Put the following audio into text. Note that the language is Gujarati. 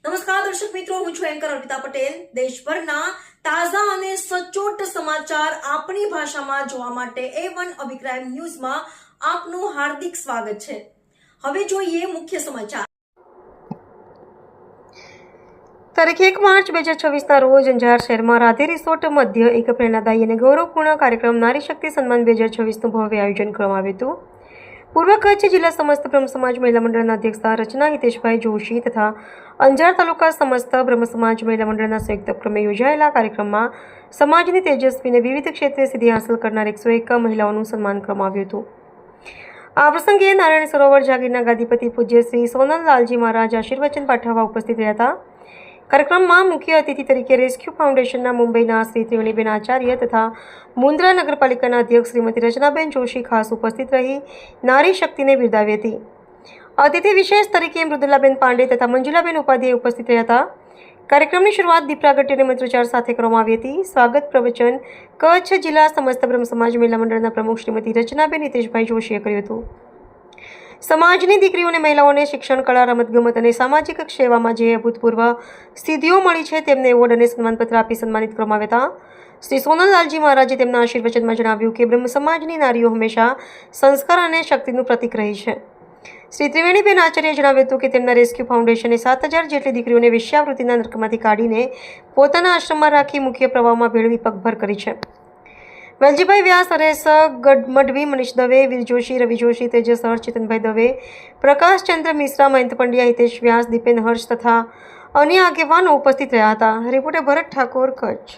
નમસ્કાર દર્શક મિત્રો, હું છું એન્કર અર્પિતા પટેલ। દેશભરના તાજા અને સચોટ સમાચાર આપણી ભાષામાં જોવા માટે A1 અભિપ્રાય ન્યૂઝમાં આપનું હાર્દિક સ્વાગત છે। હવે જોઈએ મુખ્ય સમાચાર। તારીખ 1 માર્ચ 2026ના રોજ અંજાર શહેરમાં રાધે રિસોર્ટ મધ્ય એક પ્રેરણાદાયી અને ગૌરવપૂર્ણ કાર્યક્રમ નારી શક્તિ સન્માન 2026નું ભવ્ય આયોજન કરવામાં આવ્યું હતું। પૂર્વ કચ્છ જિલ્લા સમસ્ત બ્રહ્મ સમાજ મહિલા મંડળના અધ્યક્ષા રચના હિતેશભાઈ જોશી તથા અંજાર તાલુકા સમસ્ત બ્રહ્મ સમાજ મહિલા મંડળના સંયુક્ત ઉપક્રમે યોજાયેલા કાર્યક્રમમાં સમાજની તેજસ્વીને વિવિધ ક્ષેત્રે સિદ્ધિ હાંસલ કરનાર 101 મહિલાઓનું સન્માન કરવામાં આવ્યું હતું। આ પ્રસંગે નારાયણ સરોવર જાગીરના ગાદીપતિ પૂજ્ય શ્રી સોનલલાલજી મહારાજ આશીર્વચન પાઠવવા ઉપસ્થિત રહ્યા હતા। કાર્યક્રમમાં મુખ્ય અતિથિ તરીકે રેસ્ક્યુ ફાઉન્ડેશનના મુંબઈના શ્રી ત્રિવેણીબેન આચાર્ય તથા મુન્દ્રા નગરપાલિકાના અધ્યક્ષ શ્રીમતી રચનાબેન જોશી ખાસ ઉપસ્થિત રહી નારી શક્તિને બિરદાવી હતી। અતિથિ વિશેષ તરીકે મૃદુલાબેન પાંડે તથા મંજુલાબેન ઉપાધ્યાય ઉપસ્થિત રહ્યા હતા। કાર્યક્રમની શરૂઆત દીપ પ્રાગટ્ય અને મંત્રોચ્ચાર સાથે કરવામાં આવી હતી। સ્વાગત પ્રવચન કચ્છ જિલ્લા સમસ્ત બ્રહ્મ સમાજ મહિલા મંડળના પ્રમુખ શ્રીમતી રચનાબેન હિતેશભાઈ જોશીએ કર્યું હતું। સમાજની દીકરીઓ અને મહિલાઓને શિક્ષણ, કળા, રમતગમત અને સામાજિક સેવામાં જે અભૂતપૂર્વ સિદ્ધિઓ મળી છે તેમને એવોર્ડ અને સન્માનપત્ર આપી સન્માનિત કરવામાં આવ્યા હતા। શ્રી સોનલલાલજી મહારાજે તેમના આશીર્વચનમાં જણાવ્યું કે બ્રહ્મ સમાજની નારીઓ હંમેશા સંસ્કાર અને શક્તિનું પ્રતીક રહી છે। શ્રી ત્રિવેણીબેન આચાર્યએ જણાવ્યું હતું કે તેમના રેસ્ક્યુ ફાઉન્ડેશને 7000 જેટલી દીકરીઓને વેશ્યાવૃત્તિના નર્કમાંથી કાઢીને પોતાના આશ્રમમાં રાખી મુખ્ય પ્રવાહમાં ભેળવી પગભર કરી છે। વેલજીભાઈ વ્યાસ, હરેશ મઢવી, મનીષ દવે, વીર જોશી, રવિ જોશી, તેજસ હર્ષ, ચેતનભાઈ દવે, પ્રકાશચંદ્ર મિશ્રા, મયંત પંડ્યા, હિતેશ વ્યાસ, દીપેન હર્ષ તથા અન્ય આગેવાનો ઉપસ્થિત રહ્યા હતા। રિપોર્ટર ભરત ઠાકોર, કચ્છ।